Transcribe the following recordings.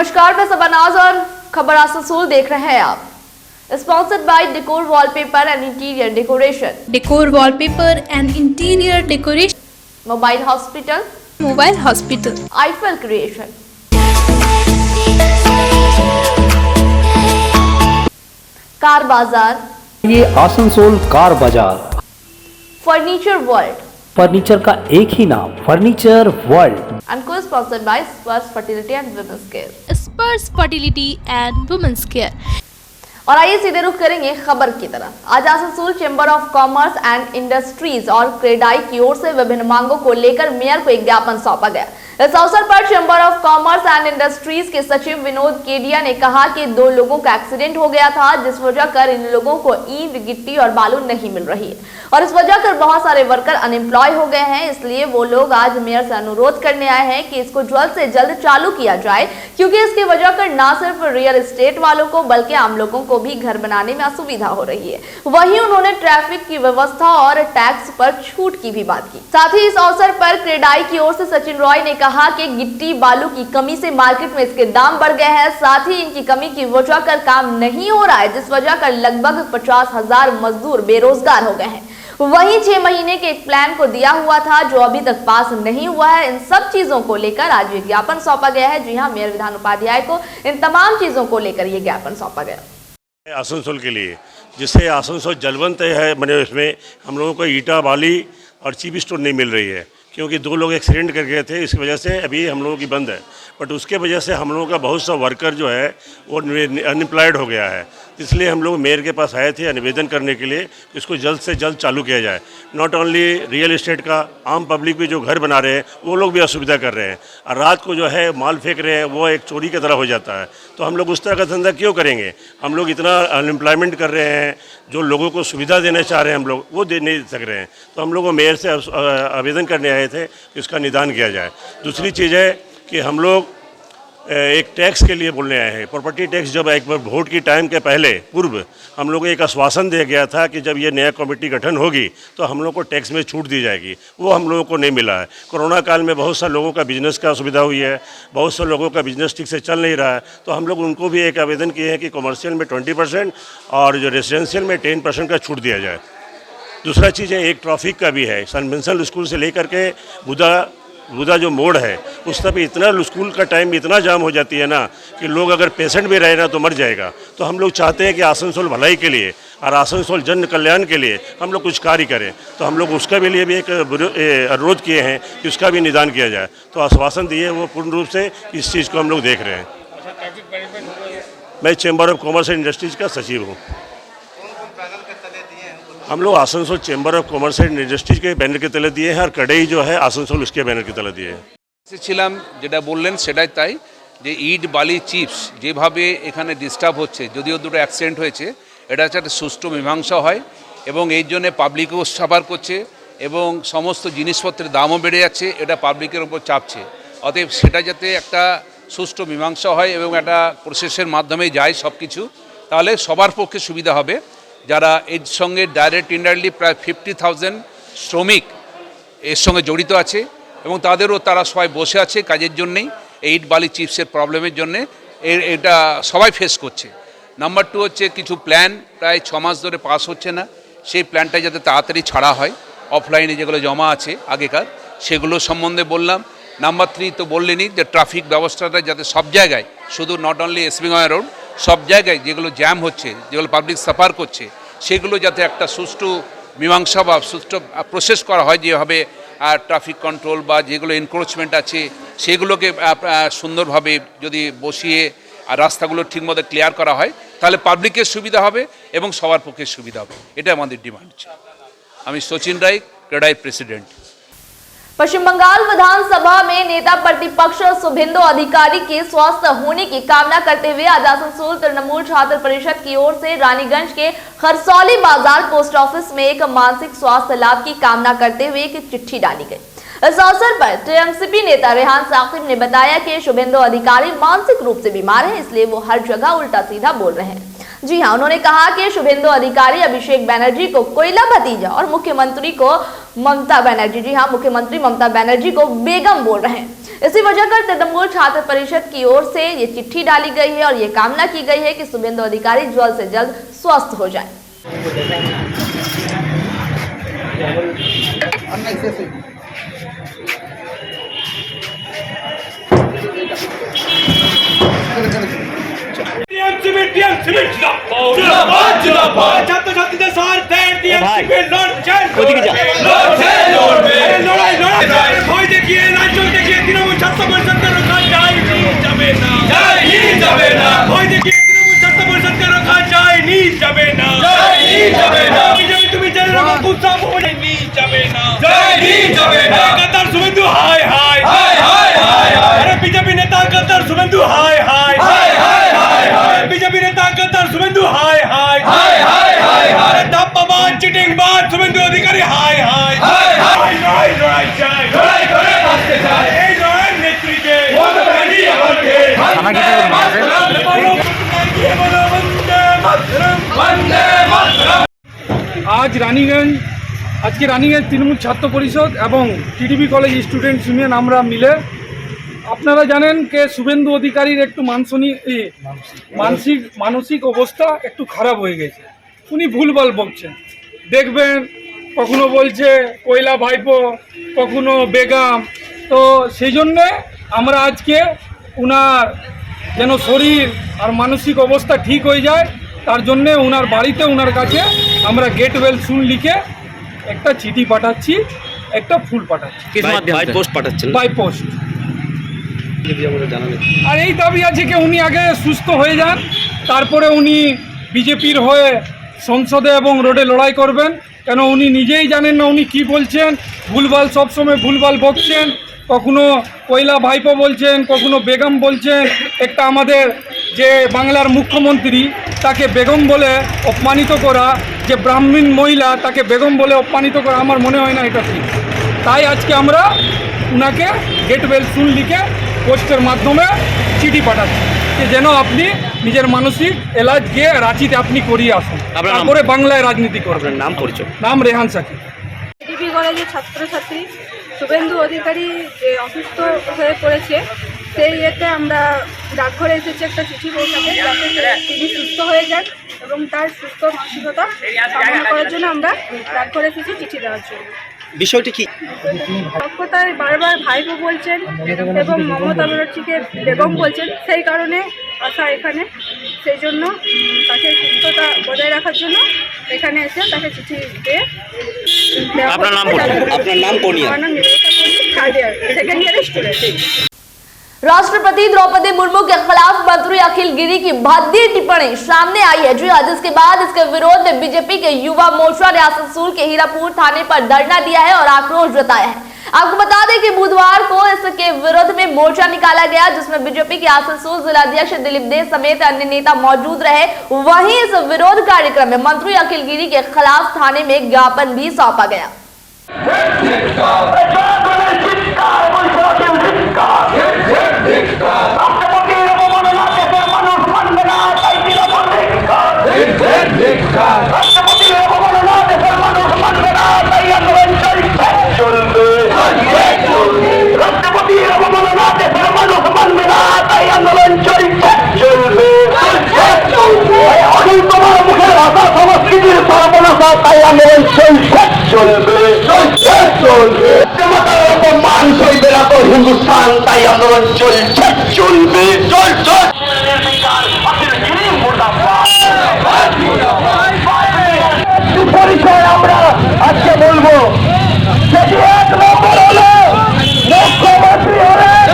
नमस्कार, मैं सबनाज और खबर आसनसोल देख रहे हैं आप। Sponsored by decor wallpaper and interior decoration. Decor wallpaper and interior decoration. Mobile hospital. Mobile hospital. Eiffel creation. Car बाजार। ये आसनसोल कार बाजार। Furniture world. फर्नीचर का एक ही नाम, फर्नीचर वर्ल्ड। एंड को स्पॉन्सर्ड बाय स्पर्श फर्टिलिटी एंड वुमेन्स केयर। स्पर्श fertility and women's care. और आइए सीधे रुख करेंगे खबर की तरफ। आज Asansol chamber of commerce and industries और क्रेडाई की ओर से विभिन्न मांगों को लेकर मेयर को एक ज्ञापन सौंपा गया। इस अवसर पर chamber of commerce and industries के सचिव विनोद केडिया ने कहा कि 2 लोगों का एक्सीडेंट हो गया था, जिस वजह कर इन लोगों को ईंट, गिट्टी और बालू नहीं मिल रही है और इस वजह कर बहुत सारे वर्कर अनएम्प्लॉय हो गए हैं। इसलिए वो लोग आज मेयर से अनुरोध करने आए हैं कि इसको जल्द से जल्द चालू किया जाए, क्योंकि इसकी वजह कर न सिर्फ रियल एस्टेट वालों को बल्कि आम लोगों को भी घर बनाने में असुविधा हो रही है। वहीं उन्होंने ट्रैफिक की व्यवस्था और टैक्स पर छूट की भी बात की। साथ ही इस अवसर पर क्रेडाई की ओर से सचिन रॉय ने कहा कि गिट्टी बालू की कमी से मार्केट में इसके दाम बढ़ गए हैं। साथ ही इनकी कमी की वजह कर काम नहीं हो रहा है, जिस वजह कर लगभग 50,000 मजदूर बेरोजगार हो गए हैं। वहीं 6 महीने के एक प्लान को दिया हुआ था जो अभी तक पास नहीं हुआ है। इन सब चीजों को लेकर आज विज्ञापन सौंपा गया है। जी हाँ, मेयर विधान उपाध्याय को इन तमाम चीजों को लेकर ये ज्ञापन सौंपा गया। आसनसोल के लिए, जिससे आसनसोल जलवंत है बने, उसमें हम लोगों को ईटा, बाली और चीप स्टोन नहीं मिल रही है, क्योंकि 2 लोग एक्सीडेंट कर गए थे। इसकी वजह से अभी हम लोगों की बंद है, बट उसके वजह से हम लोगों का बहुत सा वर्कर जो है वो अनएम्प्लॉयड हो गया है। इसलिए हम लोग मेयर के पास आए थे निवेदन करने के लिए कि इसको जल्द से जल्द चालू किया जाए। नॉट ओनली रियल एस्टेट का, आम पब्लिक भी जो घर बना रहे हैं वो लोग भी असुविधा कर रहे हैं और रात को जो है माल फेंक रहे हैं, वो एक चोरी की तरह हो जाता है। तो हम लोग उस तरह का धंधा क्यों करेंगे? हम लोग इतना अनएम्प्लॉयमेंट कर रहे हैं, जो लोगों को सुविधा देना चाह रहे हैं हम लोग वो दे नहीं सक रहे हैं। तो हम लोग को मेयर से आवेदन करने आए थे कि उसका निदान किया जाए। दूसरी चीज़ है कि हम लोग एक टैक्स के लिए बोलने आए हैं। प्रॉपर्टी टैक्स जब एक बार वोट की टाइम के पूर्व हम लोग को एक आश्वासन दिया गया था कि जब ये नया कमेटी गठन होगी तो हम लोग को टैक्स में छूट दी जाएगी, वो हम लोगों को नहीं मिला है। कोरोना काल में बहुत सारे लोगों का बिजनेस का असुविधा हुई है, बहुत से लोगों का बिजनेस ठीक से चल नहीं रहा है। तो हम लोग उनको भी एक आवेदन किए हैं कि कमर्शियल में 20% और जो रेजिडेंशियल में 10% का छूट दिया जाए। दूसरा चीज़ है, एक ट्रैफिक का भी है। सन मिंसल स्कूल से लेकर के बुधा जो मोड़ है उस तक इतना स्कूल का टाइम इतना जाम हो जाती है ना कि लोग अगर पेशेंट भी रहे ना तो मर जाएगा। तो हम लोग चाहते हैं कि आसनसोल भलाई के लिए और आसनसोल जन कल्याण के लिए हम लोग कुछ कार्य करें। तो हम लोग उसका भी लिए भी एक अनुरोध किए हैं कि उसका भी निदान किया जाए। तो आश्वासन दिए, वो पूर्ण रूप से इस चीज़ को हम लोग देख रहे हैं। मैं chamber of commerce and industries का सचिव हूँ। हम लोग Asansol chamber of commerce and industries के बैनर के तले दिए हैं और कड़ई जो है आसनसोल उसके बैनर के तले दिए हैं। ছিলাম যেটা বললেন সেটাই তাই, যে ইট বালি চিপস যেভাবে এখানে ডিস্টার্ব হচ্ছে, যদিও 2টো অ্যাক্সিডেন্ট হয়েছে, এটা হচ্ছে একটা সুষ্ঠু মীমাংসা হয় এবং এই জন্যে পাবলিকও সাফার করছে এবং সমস্ত জিনিসপত্রের দামও বেড়ে যাচ্ছে, এটা পাবলিকের উপর চাপছে। অতএব সেটা যাতে একটা সুষ্ঠু মীমাংসা হয় এবং একটা প্রসেসের মাধ্যমে যায় সব কিছু, তাহলে সবার পক্ষে সুবিধা হবে। যারা এর সঙ্গে ডাইরেক্ট ইনডাইরেক্টলি প্রায় 50,000 শ্রমিক এর সঙ্গে জড়িত আছে এবং তারা সবাই বসে আছে কাজের জন্যেই, এই ইট বালি চিপসের প্রবলেমের জন্যে এটা সবাই ফেস করছে। নাম্বার 2 হচ্ছে কিছু প্ল্যান প্রায় 6 মাস ধরে পাস হচ্ছে না, সেই প্ল্যানটা যাতে তাড়াতাড়ি ছাড়া হয়, অফলাইনে যেগুলো জমা আছে আগেকার সেগুলো সম্বন্ধে বললাম। নাম্বার 3 তো বললেনই যে ট্রাফিক ব্যবস্থাটা যাতে সব জায়গায়, শুধু নট অনলি এসবিগঞ্জ রোড, সব জায়গায় যেগুলো জ্যাম হচ্ছে, যেগুলো পাবলিক সাফার করছে, সেগুলো যাতে একটা সুষ্ঠু মীমাংসা বা সুষ্ঠু প্রসেস করা হয়, যেভাবে ট্রাফিক কন্ট্রোল বা যেগুলো এনক্রোচমেন্ট আছে সেগুলোকে সুন্দরভাবে যদি বসিয়ে আর রাস্তাগুলো ঠিকমতো ক্লিয়ার করা হয়, তাহলে পাবলিকের সুবিধা হবে এবং সবার পক্ষে সুবিধা হবে। এটা আমাদের ডিমান্ড। আমি সচিন রায়, ক্রেডাই প্রেসিডেंट। पश्चिम बंगाल विधानसभा में नेता प्रतिपक्ष शुभेंदु अधिकारी के स्वस्थ होने की कामना करते हुए आज आसनसोल तृणमूल छात्र परिषद की ओर से रानीगंज के खरसौली बाजार पोस्ट ऑफिस में एक मानसिक स्वास्थ्य लाभ की कामना करते हुए एक चिट्ठी डाली गई। इस अवसर पर टीएमसीपी नेता रेहान साकिब ने बताया कि शुभेंदु अधिकारी मानसिक रूप से बीमार है, इसलिए वो हर जगह उल्टा सीधा बोल रहे हैं। जी हाँ, उन्होंने कहा कि शुभेंदु अधिकारी अभिषेक बनर्जी को कोयला भतीजा और मुख्यमंत्री को ममता बनर्जी, जी हाँ, मुख्यमंत्री ममता बनर्जी को बेगम बोल रहे हैं। इसी वजह कर तृणमूल छात्र परिषद की ओर से ये चिट्ठी डाली गई है और ये कामना की गई है कि शुभेंदु अधिकारी जल्द से जल्द स्वस्थ हो जाए। ছাত্রছাত্রীদের স্বার্থে ভয় দেখিয়ে নাচল দেখিয়ে তৃণমূল ছাত্র পরিষদকে রক্ষা যায়নি যাবে না, যাবে না। ভয় দেখিয়ে তৃণমূল ছাত্র পরিষদকে রক্ষা যায়নি যাবে না, যাবে না। বিজেপি তুমি জেনে রাখো উৎসব হয়নি যাবে না, যাবে না। গদ্দার শুভেন্দু হায় হায়, আরে বিজেপি নেতা গদ্দার শুভেন্দু হায় হায়, বিজেপি নেতা গদ্দার শুভেন্দু হায় হায়, আরে ধাপ্পাবাজ চিটিংবাজ শুভেন্দু অধিকারী হায় হায়, লড়াই চাই, লড়াই করে বাঁচতে চাই। এই লড়াইয়ের নেত্রীকে আজকে রানিগঞ্জ তৃণমূল ছাত্র পরিষদ এবং টিডিপি কলেজ স্টুডেন্টস ইউনিয়ন আমরা মিলে, আপনারা জানেন যে শুভেন্দু অধিকারীর একটু মানসিক অবস্থা একটু খারাপ হয়ে গেছে। উনি ভুলভাল বলছেন, দেখবেন কখনো বলছে কয়লা ভাইপো, কখনো বেগম। তো সেই জন্যে আমরা আজকে উনার যেন শরীর আর মানসিক অবস্থা ঠিক হয়ে যায়, তার জন্যে উনার বাড়িতে উনার কাছে আমরা গেট ওয়েল সুন লিখে একটা চিঠি পাঠাচ্ছি, একটা ফুল পাঠাচ্ছি, বাই পোস্ট। আর এই দাবি আছে যে উনি আগে সুস্থ হয়ে যান, তারপরে উনি বিজেপির হয়ে সংসদে এবং রোডে লড়াই করবেন। কেন উনি নিজেই জানেন না উনি কি বলছেন, ভুলভাল সবসময় ভুলভাল বকছেন, কখনো কয়লা ভাইপো বলছেন, কখনো বেগম বলছেন। একটা আমাদের যে বাংলার মুখ্যমন্ত্রী তাকে বেগম বলে অপমানিত করা, যে ব্রাহ্মণ মহিলা তাকে বেগম বলে অপমানিত করা, আমার মনে হয় না এটা ঠিক। তাই আজকে আমরা উনাকে গেট ওয়েল সুন লিখে পোস্টের মাধ্যমে চিঠি পাঠাচ্ছি যে যেন আপনি নিজের মানসিক এলাজ গিয়ে রাঁচিতে আপনি করিয়ে আসুন, তারপরে বাংলায় রাজনীতি করবেন। নাম পরিচয়? নাম রেহান সাকি। টিডিপি কলেজের ছাত্রছাত্রী শুভেন্দু অধিকারী যে অসুস্থ হয়ে পড়েছে, সেই ইয়েতে আমরা ডাকঘরে এসেছি একটা চিঠি পৌঁছাতে, যাতে তিনি সুস্থ হয়ে যান এবং তার সুস্থ মানসিকতা কামনা করার জন্য আমরা ডাকঘরে এসেছি চিঠি দেওয়ার জন্য। বিষয়টি কি? পক্ষতায় বারবার ভাইপো বলছেন এবং মমতা ব্যানার্জিকে বেগম বলছেন, সেই কারণে আসা এখানে। সেই জন্য তাকে সুস্থতা বজায় রাখার জন্য এখানে এসে তাকে চিঠি দিয়ে দেওয়া। আপনার নাম কোন? আমার নাম নিবেদিতা পণ্ডিত, থার্ড ইয়ার, সেকেন্ড ইয়ারের স্টুডেন্ট। राष्ट्रपति द्रौपदी मुर्मू के खिलाफ मंत्री अखिल गिरी की भद्दी टिप्पणी सामने आई है, जिसके बाद इसके विरोध में बीजेपी के युवा मोर्चा ने आसनसोल के हीरापुर थाने पर धरना दिया है और आक्रोश जताया है। आपको बता दें कि बुधवार को इसके विरोध में मोर्चा निकाला गया, जिसमें बीजेपी के आसनसोल जिलाध्यक्ष दिलीप दे समेत अन्य नेता मौजूद रहे। वहीं इस विरोध कार्यक्रम में मंत्री अखिल गिरी के खिलाफ थाने में ज्ञापन भी सौंपा गया। হিন্দুস্তান তাই আন্দোলন চলছে, চলবে, পরিচয় আমরা আজকে বলবো। সেটি এক নম্বর হলো মুখ্যমন্ত্রী হলেন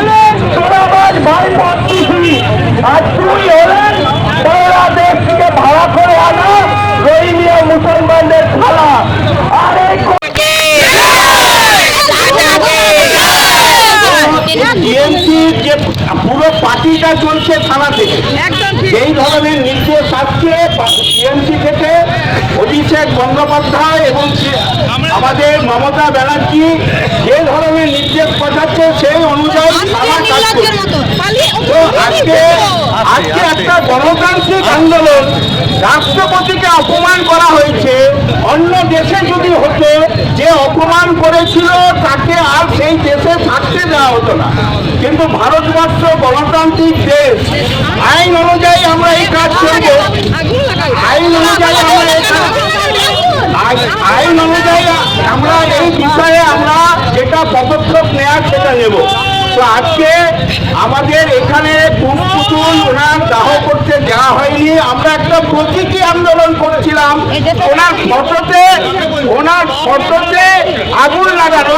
সোনাবাজ ভাই মন্ত্রী, আর দুই হলেন বাংলাদেশ থেকে ভাড়া করে আনা রোহিঙ্গা মুসলমানদের খেলা। আর এই টিএমসির যে পুরো পার্টিটা চলছে থানা থেকে, এই ধরনের নির্দেশ আসছে টিএমসি থেকে অভিষেক বন্দ্যোপাধ্যায় এবং আমাদের মমতা ব্যানার্জি যে ধরনের নির্দেশ পাঠাচ্ছে সেই অনুযায়ী আমার কাজ করছে। তো আজকে একটা গণতান্ত্রিক আন্দোলন, রাষ্ট্রপতিকে অপমান করা হয়েছে। অন্য দেশে যদি হতো, যে অপমান করেছিল তাকে আর সেই দেশে থাকতে দেওয়া হতো না, কিন্তু ভারতবর্ষ গণতান্ত্রিক দেশ, আইন অনুযায়ী আমরা এই কাজ করব। আইন অনুযায়ী আমরা এই বিষয়ে আমরা যেটা পদক্ষেপ নেওয়ার সেটা নেব। তো আজকে আমাদের এখানে পুতুল ওনার দাহ করতে দেওয়া হয়নি। আমরা একটা প্রতীকী আন্দোলন করছিলাম। ওনার ফটোতে আগুন লাগানো,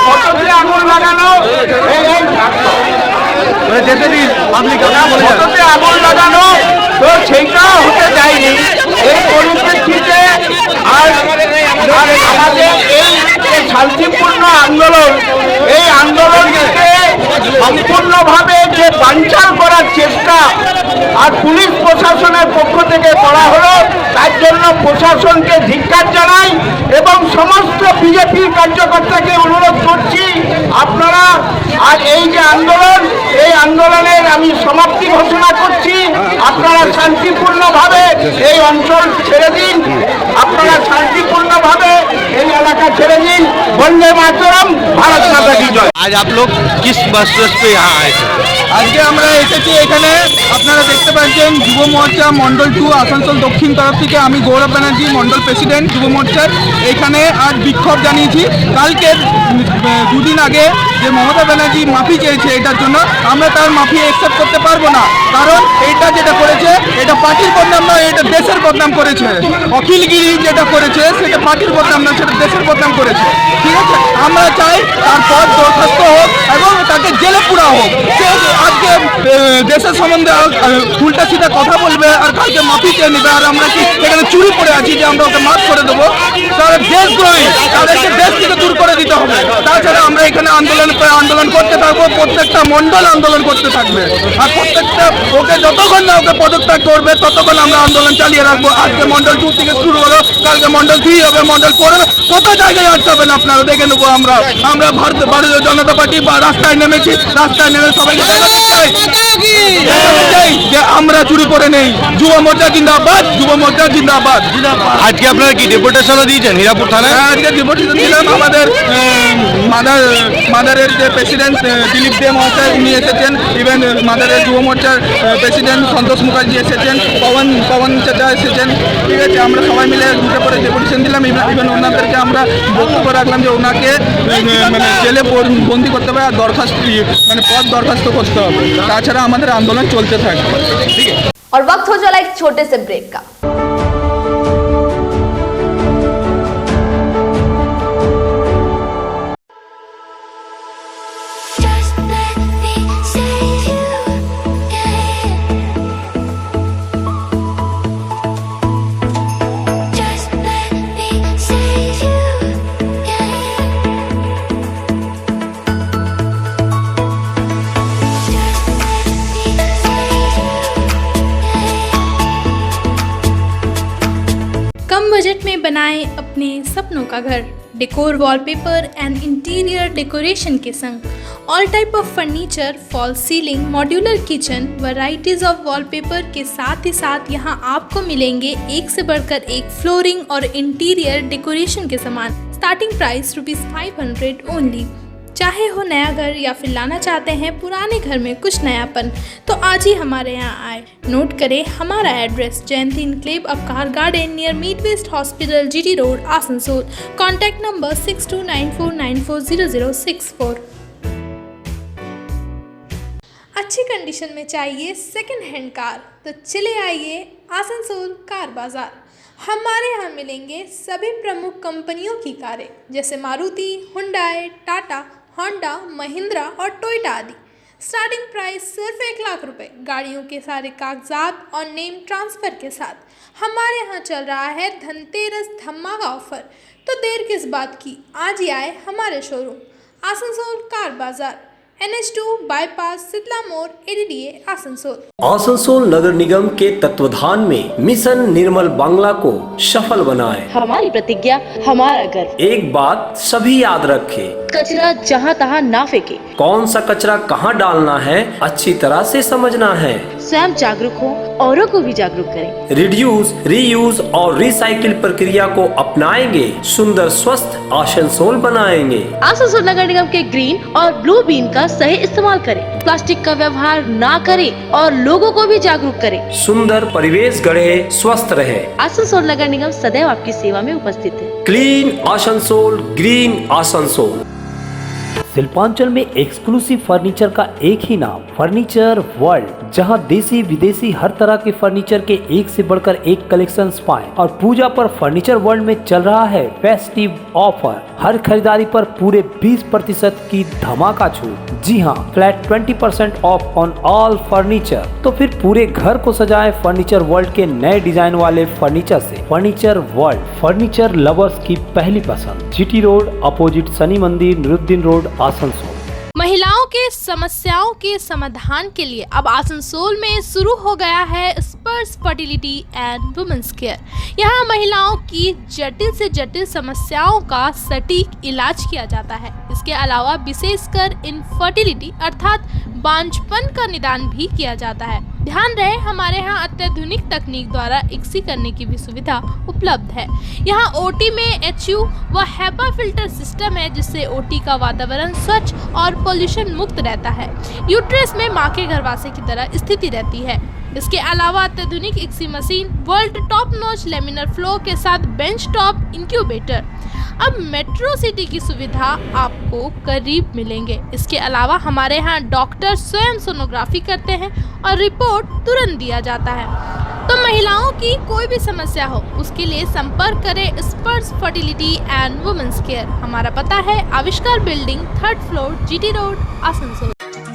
ফটোতে আগুন লাগানো তো সেইটা হতে যায়নি। এই পরিপ্রেক্ষিতে আর আমাদের এই শান্তিপূর্ণ আন্দোলন, এই আন্দোলনকে সম্পূর্ণভাবে যে বানচাল করার চেষ্টা আর পুলিশ প্রশাসনের পক্ষ থেকে করা হলো, তার জন্য প্রশাসনকে ধিক্কার জানাই এবং সমস্ত বিজেপির কার্যকর্তাকে অনুরোধ করছি, আপনারা আর এই যে আন্দোলন, এই আন্দোলনের আমি সমাপ্তি ঘোষণা করছি। আপনারা শান্তিপূর্ণভাবে এই অঞ্চল ছেড়ে দিন, আপনারা শান্তিপূর্ণভাবে এই এলাকা ছেড়ে দিন। বন্দে মাতরম, ভারত মাতা কি জয়। आज आप लोग किस मकसद पे यहाँ आए थे? আজকে আমরা এসেছি এখানে, আপনারা দেখতে পাচ্ছেন যুব মোর্চা মন্ডল 2 আসানসোল দক্ষিণ তরফ থেকে আমি গৌরব ব্যানার্জি, মন্ডল প্রেসিডেন্ট যুব মোর্চার। এখানে আজ বিক্ষোভ জানিয়েছি। কালকে দুদিন আগে যে মমতা ব্যানার্জি মাফি চেয়েছে, এটার জন্য আমরা তার মাফি অ্যাকসেপ্ট করতে পারবো না, কারণ এইটা যেটা করেছে এটা পার্টির বদনাম নয়, এটা দেশের বদনাম করেছে। অখিলগিরি যেটা করেছে সেটা পার্টির বদনাম নয়, সেটা দেশের বদনাম করেছে। ঠিক আছে, আমরা চাই তার পদ বরখাস্ত হোক এবং তাকে জেলে পুরা হোক। সে আজকে দেশের সম্বন্ধে উল্টা সিধা কথা বলবে আর কালকে মাফি চেয়ে নেবে, আর আমরা কি এখানে চুরি করে আছি যে আমরা ওকে মাফ করে দেবো? তারা দেশদ্রোহী, তাদেরকে দেশ থেকে দূর করে দিতে হবে। তাছাড়া আমরা এখানে আন্দোলন করতে থাকবো, প্রত্যেকটা মন্ডল আন্দোলন করতে থাকবে, আর প্রত্যেকটা ওকে যতক্ষণ না ওকে পদত্যাগ করবে ততক্ষণ আমরা আন্দোলন চালিয়ে রাখবো। আজকে মন্ডল 2 থেকে শুরু হলো, কালকে মন্ডল 3 হবে, মন্ডল 4 হবে, কত জায়গায় আটকাবেন আপনারা দেখে নেবো। আমরা ভারতীয় জনতা পার্টি বা রাস্তায় নেমেছি, রাস্তায় নেমে সবাইকে জানাতে চাই যে আমরা চুরি করে নেই। যুব মোর্চা জিন্দাবাদ, যুব মোর্চা জিন্দাবাদ। আজকে আপনারা কি ডেপুটেশনও দিয়েছেন হীরাপুর থানায়? আজকে ডেপুটেশন দিলাম। আমাদের মাদারের যে প্রেসিডেন্ট দিলীপ দে মহাশয় উনি এসেছেন, ইভেন মাদারের যুব মোর্চার প্রেসিডেন্ট সন্তোষ মুখার্জি এসেছেন, পবন চাচা এসেছেন। ঠিক আছে, আমরা সবাই মিলে দুটো করে ডেপুটেশন দিলাম। ইভেন ওনাদেরকে আমরা বক্তব্য রাখলাম যে ওনাকে মানে জেলে বন্দি করতে হবে আর পদ দরখাস্ত করতে হবে, তাছাড়া আমাদের আন্দোলন চলতে থাকবে। ঠিক আছে, और वक्त हो चला एक छोटे से ब्रेक का। कम बजट में बनाएं अपने सपनों का घर। Decor wallpaper and interior decoration के संग all type of furniture, fall ceiling, modular kitchen, varieties of wallpaper के साथ ही साथ यहाँ आपको मिलेंगे एक से बढ़कर एक फ्लोरिंग और इंटीरियर डेकोरेशन के सामान। Starting price ₹500 only. चाहे हो नया घर या फिर लाना चाहते हैं पुराने घर में कुछ नयापन, तो आज ही हमारे यहाँ आए। नोट करें हमारा address, Jayanti enclave Avkar garden near मीट वेस्ट hospital, GT road, Asansol. Contact number 6294940064। अच्छी कंडीशन में चाहिए सेकंड हैंड कार, तो चले आइए आसनसोल कार बाजार। हमारे यहाँ मिलेंगे सभी प्रमुख कंपनियों की कारें जैसे मारुति, हुंडई, टाटा, होंडा, महिंद्रा और टोयोटा आदि। स्टार्टिंग प्राइस सिर्फ 1 लाख रुपए। गाड़ियों के सारे कागजात और नेम ट्रांसफ़र के साथ हमारे यहाँ चल रहा है धनतेरस धमाका ऑफर। तो देर किस बात की, आज ही आए हमारे शोरूम आसनसोल कार बाजार। NH2 बाईपास सितला मोड़ ADDA आसनसोल। आसनसोल नगर निगम के तत्वाधान में मिशन निर्मल बांग्ला को सफल बनाएं। हमारी प्रतिज्ञा हमारा गर्व। एक बात सभी याद रखें, कचरा जहाँ तहाँ ना फेंके। कौन सा कचरा कहाँ डालना है अच्छी तरह से समझना है। स्वयं जागरूक हो, औरों को भी जागरूक करें। रिड्यूस, रीयूज और रिसाइकिल प्रक्रिया को अपनाएंगे, सुंदर स्वस्थ आसनसोल बनाएंगे। आसनसोल नगर निगम के ग्रीन और ब्लू बीन का सही इस्तेमाल करें, प्लास्टिक का व्यवहार ना करें और लोगों को भी जागरूक करें। सुंदर परिवेश गढ़े, स्वस्थ रहे। आसनसोल नगर निगम सदैव आपकी सेवा में उपस्थित है। Clean Asansol, green Asansol. शिल्पांचल में एक्सक्लूसिव फर्नीचर का एक ही नाम, फर्नीचर वर्ल्ड, जहां देसी विदेशी हर तरह के फर्नीचर के एक से बढ़कर एक कलेक्शन पाएं। और पूजा पर फर्नीचर वर्ल्ड में चल रहा है फेस्टिव ऑफर, हर खरीदारी पर पूरे 20% की धमाका छूट। जी हां, flat 20% of on all furniture. तो फिर पूरे घर को सजाए फर्नीचर वर्ल्ड के नए डिजाइन वाले फर्नीचर से। फर्नीचर वर्ल्ड, फर्नीचर लवर्स की पहली पसंद। GT रोड अपोजिट शनि मंदिर, निरुद्दीन रोड, आसनसोल। महिलाओं के समस्याओं के समाधान के लिए अब आसनसोल में शुरू हो गया है स्पर्श फर्टिलिटी एंड वुमेन्स केयर। यहाँ महिलाओं की जटिल से जटिल समस्याओं का सटीक इलाज किया जाता है। इसके अलावा विशेषकर इनफर्टिलिटी अर्थात बांझपन का निदान भी किया जाता है। ध्यान रहे, हमारे यहाँ अत्याधुनिक तकनीक द्वारा इक्सी करने की भी सुविधा उपलब्ध है। यहाँ OT में HU व HEPA फिल्टर सिस्टम है, जिससे OT का वातावरण स्वच्छ और पोल्यूशन मुक्त रहता है। यूट्रस में माँ के गर्भाशय की तरह स्थिति रहती है। इसके अलावा अत्याधुनिक ICSI machine, world top notch laminar flow के साथ बेंच टॉप इंक्यूबेटर। अब मेट्रो सिटी की सुविधा आपको करीब मिलेंगे। इसके अलावा हमारे यहाँ डॉक्टर स्वयं सोनोग्राफी करते हैं और रिपोर्ट तुरंत दिया जाता है। तो महिलाओं की कोई भी समस्या हो, उसके लिए संपर्क करें स्पर्श फर्टिलिटी एंड वुमेन्स केयर। हमारा पता है आविष्कार building, 3rd floor, GT road, Asansol.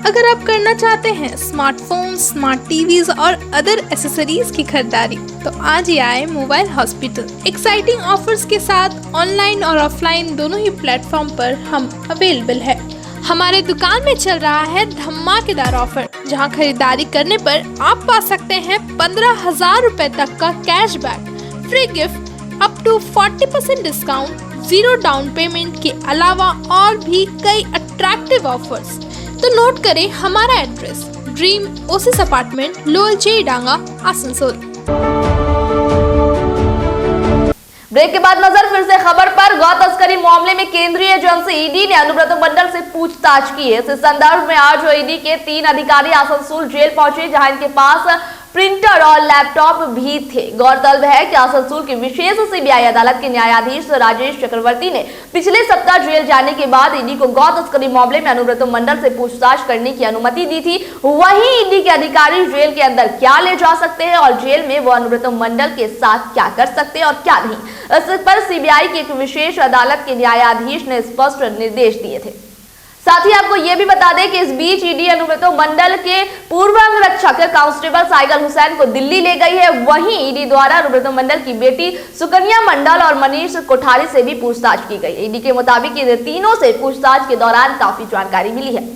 अगर आप करना चाहते हैं स्मार्टफोन, स्मार्ट टीवीज और अदर एसेसरीज की खरीदारी, तो आज ही आए मोबाइल हॉस्पिटल। एक्साइटिंग ऑफर्स के साथ ऑनलाइन और ऑफलाइन दोनों ही प्लेटफॉर्म पर हम अवेलेबल है। हमारे दुकान में चल रहा है धमाकेदार ऑफर, जहां खरीदारी करने पर आप पा सकते हैं 15,000 रुपए तक का cashback, free gift, up to 40% discount, 0 down payment के अलावा और भी कई अट्रैक्टिव ऑफर्स। तो नोट करें हमारा address, dream oasis apartment, lower जे डांगा, आसनसोल। ब्रेक के बाद नजर फिर से खबर पर। गौ तस्करी मामले में केंद्रीय एजेंसी ईडी ने अनुब्रत मंडल से पूछताछ की है। इस संदर्भ में आज ईडी के 3 अधिकारी आसनसोल जेल पहुंचे, जहां इनके पास प्रिंटर और लैपटॉप भी थे। गौरतलब है कि आसनसोल की विशेष CBI अदालत के न्यायाधीश राजेश चक्रवर्ती ने पिछले सप्ताह जेल जाने के बाद ईडी को गौ तस्करी मामले में अनुब्रत मंडल से पूछताछ करने की अनुमति दी थी। वहीं ईडी के अधिकारी जेल के अंदर क्या ले जा सकते हैं और जेल में वो अनुब्रत मंडल के साथ क्या कर सकते हैं और क्या नहीं, इस पर CBI की एक विशेष अदालत के न्यायाधीश ने स्पष्ट निर्देश दिए थे। साथ ही आपको यह भी बता दें कि इस बीच ईडी अनुब्रत मंडल के पूर्व अंगरक्षक कांस्टेबल साइगल हुसैन को दिल्ली ले गई है। वहीं ईडी द्वारा अनुब्रत मंडल की बेटी सुकन्या मंडल और मनीष कोठारी से भी पूछताछ की गई। ईडी के मुताबिक इन तीनों से पूछताछ के दौरान काफी जानकारी मिली है।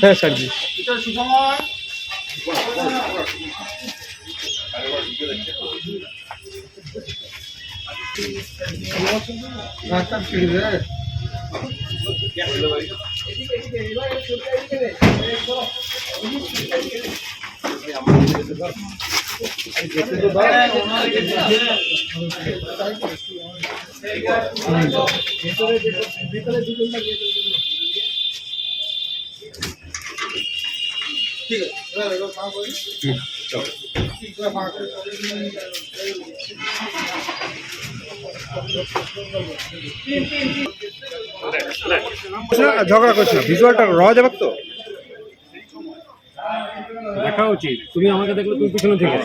হ্যাঁ স্যারজি। ठीक है ঝগড়া করছে না, ভিজুয়ালটা রওয়া যাবে তো দেখা উচিত। তুমি আমাকে দেখলে তুমি পিছনে থেকে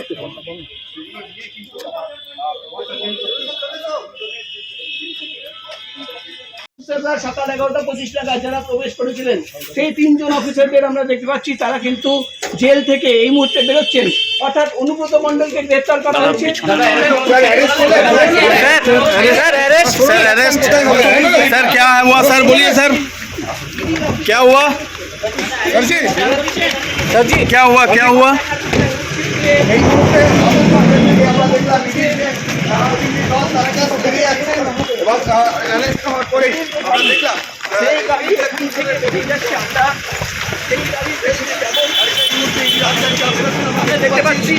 সকাল 11:25 নাগাদ যারা প্রবেশ করেছিলেন সেই 3 জন অফিসারদের আমরা দেখতে পাচ্ছি তারা কিন্তু জেল থেকে এই মুহূর্তে বেরোচ্ছেন, অর্থাৎ অনুব্রত মণ্ডলকে গ্রেফতার করা হয়েছে। सर क्या हुआ सर, बोलिए सर क्या हुआ सर जी क्या हुआ সেই গাড়ি এখান থেকে বেরিয়ে যাচ্ছে, আমরা সেই গাড়ি দেখতে পাচ্ছি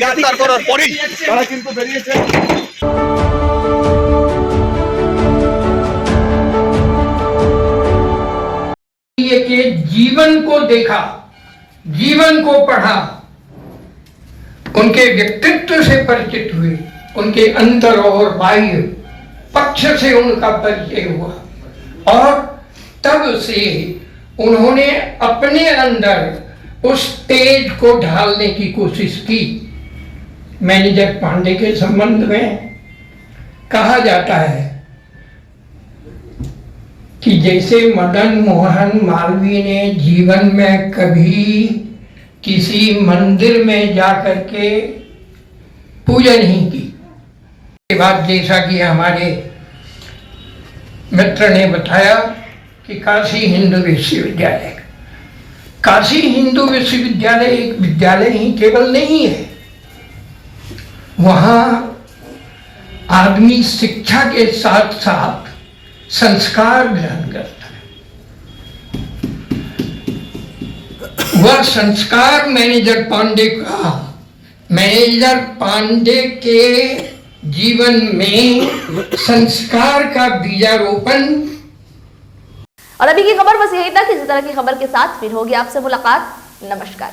গ্রেফতার করার পরেই তারা কিন্তু বেরিয়েছে। के जीवन को देखा, जीवन को पढ़ा, उनके व्यक्तित्व से परिचित हुए, उनके अंतर और बाह्य पक्ष से उनका परिचय हुआ और तब से उन्होंने अपने अंदर उस तेज को ढालने की कोशिश की। मैनेजर पांडे के संबंध में कहा जाता है कि जैसे मदन मोहन मालवीय ने जीवन में कभी किसी मंदिर में जाकर के पूजा नहीं की, के बाद जैसा कि हमारे मित्र ने बताया कि काशी हिंदू विश्वविद्यालय, काशी हिंदू विश्वविद्यालय एक विद्यालय ही केवल नहीं है, वहाँ आदमी शिक्षा के साथ साथ संस्कार ग्रहण करता है। वह संस्कार मैनेजर पांडे के जीवन में संस्कार का बीजारोपण। और अभी की खबर बस यही तक। इसी तरह की खबर के साथ फिर होगी आपसे मुलाकात। नमस्कार।